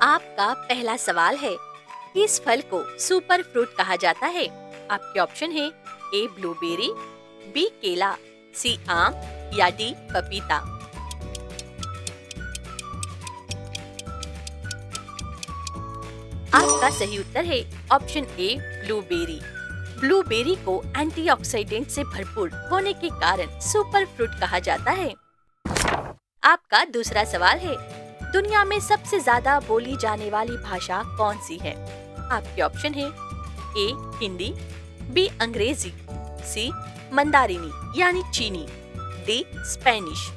आपका पहला सवाल है, किस फल को सुपर फ्रूट कहा जाता है? आपके ऑप्शन है ए ब्लूबेरी, बी केला, सी आम या डी पपीता। आपका सही उत्तर है ऑप्शन ए ब्लूबेरी। ब्लूबेरी को एंटीऑक्सीडेंट से भरपूर होने के कारण सुपर फ्रूट कहा जाता है। आपका दूसरा सवाल है, दुनिया में सबसे ज्यादा बोली जाने वाली भाषा कौन सी है? आपके ऑप्शन है ए हिंदी, बी अंग्रेजी, सी मंदारिनी यानी चीनी, डी स्पेनिश।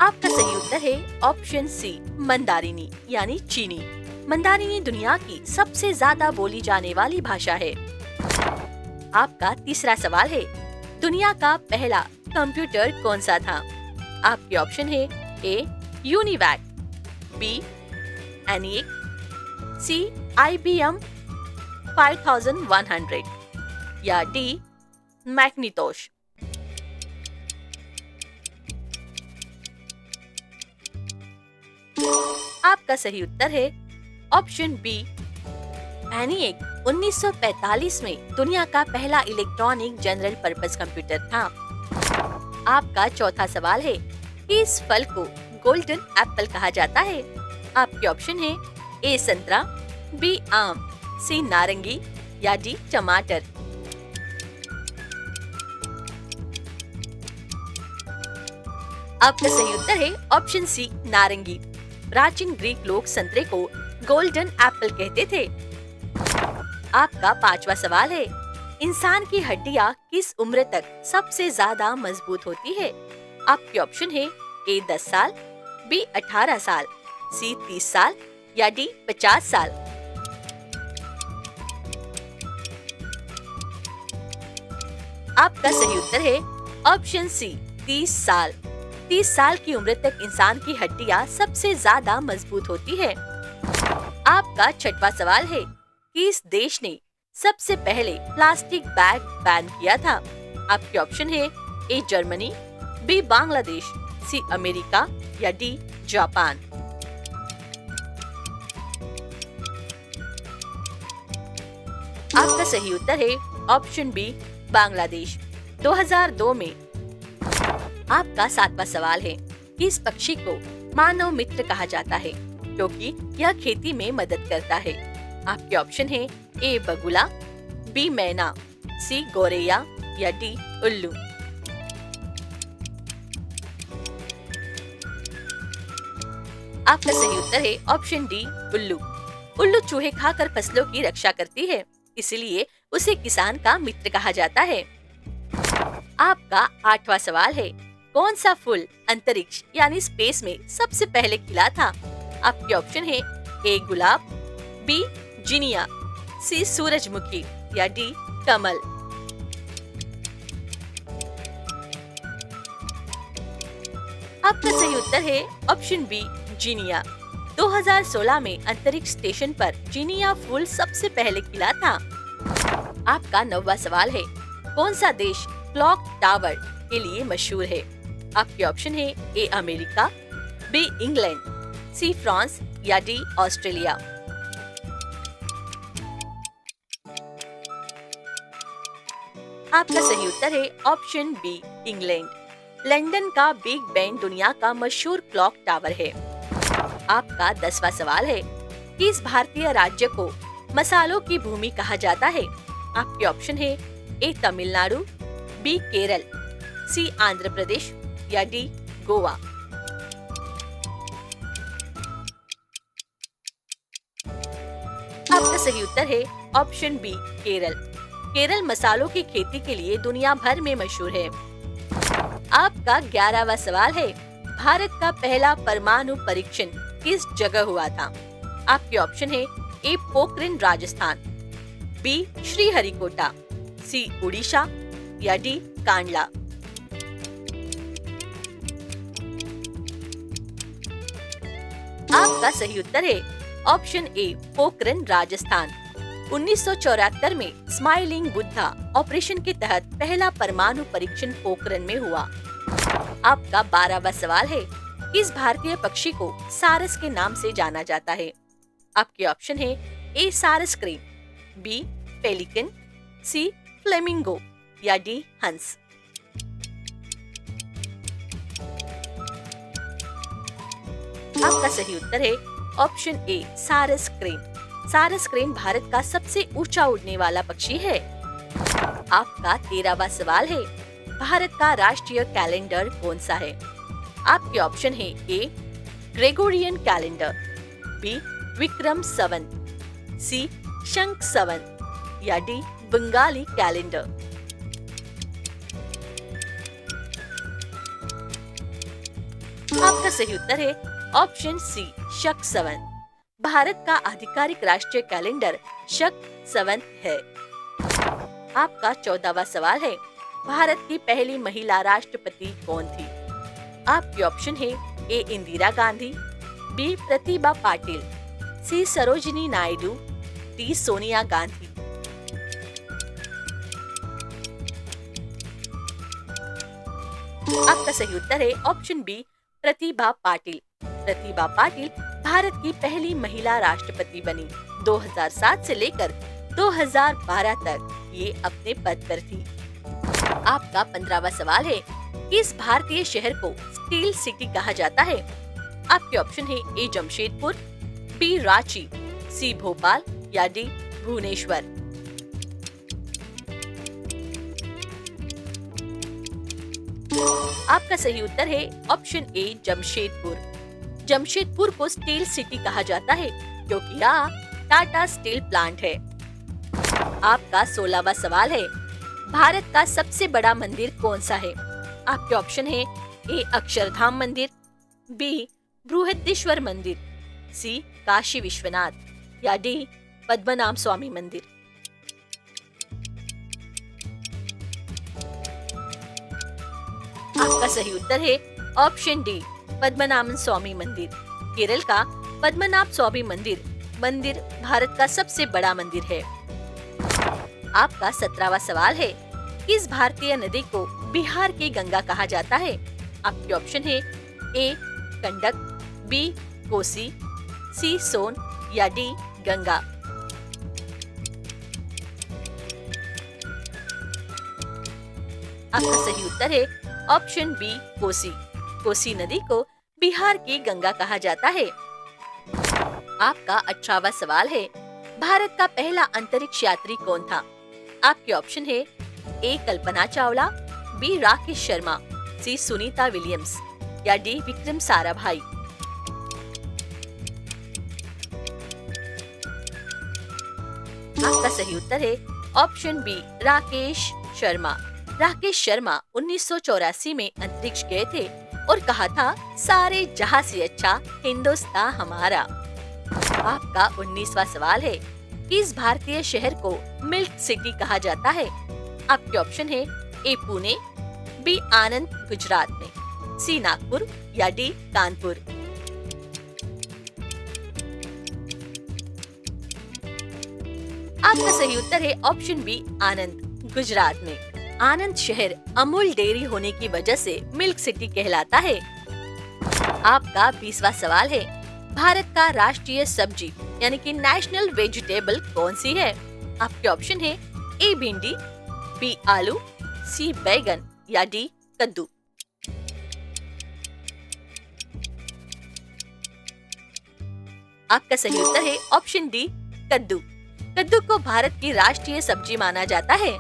आपका सही उत्तर है ऑप्शन सी मंदारिनी यानी चीनी। मंदारिनी दुनिया की सबसे ज्यादा बोली जाने वाली भाषा है। आपका तीसरा सवाल है, दुनिया का पहला कंप्यूटर कौन सा था? आपके ऑप्शन है ए यूनिवैक, बी एनिक, सी IBM 5100 या डी मैग्नीटोश। आपका सही उत्तर है ऑप्शन बी एनिक 1945 में दुनिया का पहला इलेक्ट्रॉनिक जनरल पर्पस कंप्यूटर था। आपका चौथा सवाल है, इस फल को गोल्डन एप्पल कहा जाता है? आपके ऑप्शन है ए संतरा, बी आम, सी नारंगी या डी टमाटर। आपका सही उत्तर है ऑप्शन सी नारंगी। प्राचीन ग्रीक लोग संतरे को गोल्डन एप्पल कहते थे। आपका पांचवा सवाल है, इंसान की हड्डियां किस उम्र तक सबसे ज्यादा मजबूत होती है? आपके ऑप्शन है ए 10 साल, बी 18 साल, सी 30 साल या डी 50 साल। आपका सही उत्तर है ऑप्शन सी 30 साल। 30 साल की उम्र तक इंसान की हड्डियां सबसे ज्यादा मजबूत होती है। आपका छठवां सवाल है, किस देश ने सबसे पहले प्लास्टिक बैग बैन किया था? आपके ऑप्शन है A Germany, B Bangladesh, C America या डी जापान। आपका सही उत्तर है ऑप्शन बी बांग्लादेश। 2002 में। आपका सातवां सवाल है, किस पक्षी को मानव मित्र कहा जाता है क्योंकि यह खेती में मदद करता है? आपके ऑप्शन है ए बगुला, बी मैना, सी गोरैया या डी उल्लू। आपका सही उत्तर है ऑप्शन डी उल्लू। उल्लू चूहे खाकर फसलों की रक्षा करती है, इसलिए उसे किसान का मित्र कहा जाता है। आपका आठवां सवाल है, कौन सा फूल अंतरिक्ष यानी स्पेस में सबसे पहले खिला था? आपके ऑप्शन है ए गुलाब, बी जिनिया, सी सूरजमुखी या डी कमल। आपका सही उत्तर है ऑप्शन बी जिनिया। 2016 में अंतरिक्ष स्टेशन पर जिनिया फूल सबसे पहले खिला था। आपका नौवां सवाल है, कौन सा देश क्लॉक टावर के लिए मशहूर है? आपके ऑप्शन है A America, B England, C France या डी ऑस्ट्रेलिया। आपका सही उत्तर है ऑप्शन बी इंग्लैंड। लंदन का बिग बेन दुनिया का मशहूर क्लॉक टावर है। आपका 10वां सवाल है, किस भारतीय राज्य को मसालों की भूमि कहा जाता है? आपके ऑप्शन है ए तमिलनाडु, बी केरल, सी आंध्र प्रदेश या डी गोवा। आपका सही उत्तर है ऑप्शन बी केरल। केरल मसालों की खेती के लिए दुनिया भर में मशहूर है। आपका 11वां सवाल है, भारत का पहला परमाणु परीक्षण किस जगह हुआ था? आपके ऑप्शन है ए पोखरण राजस्थान, बी श्रीहरिकोटा, सी उड़ीसा या डी कांडला। आपका सही उत्तर है ऑप्शन ए पोखरण राजस्थान। 1974 में स्माइलिंग बुद्धा ऑपरेशन के तहत पहला परमाणु परीक्षण पोखरण में हुआ। आपका 12वां सवाल है, किस भारतीय पक्षी को सारस के नाम से जाना जाता है? आपके ऑप्शन है ए सारस क्रेन, बी पेलिकन, सी फ्लेमिंगो या डी हंस। आपका सही उत्तर है ऑप्शन ए सारस क्रेन। सारस क्रेन भारत का सबसे ऊंचा उड़ने वाला पक्षी है। आपका 13वां सवाल है, भारत का राष्ट्रीय कैलेंडर कौन सा है? आपके ऑप्शन है ए Gregorian calendar, B Vikram Samvat, सी शंख संवत या डी बंगाली कैलेंडर। आपका सही उत्तर है ऑप्शन सी शक संवत। भारत का आधिकारिक राष्ट्रीय कैलेंडर शक संवत है। आपका 14वां सवाल है, भारत की पहली महिला राष्ट्रपति कौन थी? आपके ऑप्शन है ए इंदिरा गांधी, बी प्रतिभा पाटिल, सी सरोजिनी नायडू, डी सोनिया गांधी। आपका सही उत्तर है ऑप्शन बी प्रतिभा पाटिल। प्रतिभा पाटिल भारत की पहली महिला राष्ट्रपति बनी। 2007 से लेकर 2012 तक ये अपने पद पर थी। आपका 15वां सवाल है, किस भारतीय शहर को स्टील सिटी कहा जाता है? आपके ऑप्शन है ए जमशेदपुर, बी रांची, सी भोपाल या डी भुवनेश्वर। आपका सही उत्तर है ऑप्शन ए जमशेदपुर। जमशेदपुर को स्टील सिटी कहा जाता है क्योंकि यहाँ टाटा स्टील प्लांट है। आपका 16वां सवाल है, भारत का सबसे बड़ा मंदिर कौन सा है? आपके ऑप्शन है ए अक्षरधाम मंदिर, बी बृहदेश्वर मंदिर, सी काशी विश्वनाथ या डी पद्मनाभ स्वामी मंदिर। आपका सही उत्तर है ऑप्शन डी पद्मनाभ स्वामी मंदिर। केरल का पद्मनाभ स्वामी मंदिर भारत का सबसे बड़ा मंदिर है। आपका 17वां सवाल है, किस भारतीय नदी को बिहार की गंगा कहा जाता है? आपके ऑप्शन है ए गंडक, बी कोसी, सी सोन या डी गंगा। आपका सही उत्तर है ऑप्शन बी कोसी। कोसी नदी को बिहार की गंगा कहा जाता है। आपका 18वां सवाल है, भारत का पहला अंतरिक्ष यात्री कौन था? आपके ऑप्शन है ए कल्पना चावला, बी राकेश शर्मा, सी सुनीता विलियम्स या डी विक्रम साराभाई। आपका सही उत्तर है ऑप्शन बी राकेश शर्मा। राकेश शर्मा 1984 में अंतरिक्ष गए थे और कहा था, सारे जहां से अच्छा हिंदुस्तान हमारा। आपका 19वां सवाल है, किस भारतीय शहर को मिल्क सिटी कहा जाता है? आपके ऑप्शन है ए पुणे, बी आनंद गुजरात में, सी नागपुर या डी कानपुर। आपका सही उत्तर है ऑप्शन बी आनंद गुजरात में। आनंद शहर अमूल डेयरी होने की वजह से मिल्क सिटी कहलाता है। आपका 20वां सवाल है, भारत का राष्ट्रीय सब्जी यानी कि नेशनल वेजिटेबल कौन सी है? आपके ऑप्शन है ए भिंडी, बी आलू, सी बैगन या डी कद्दू। आपका सही उत्तर है ऑप्शन डी कद्दू। कद्दू को भारत की राष्ट्रीय सब्जी माना जाता है।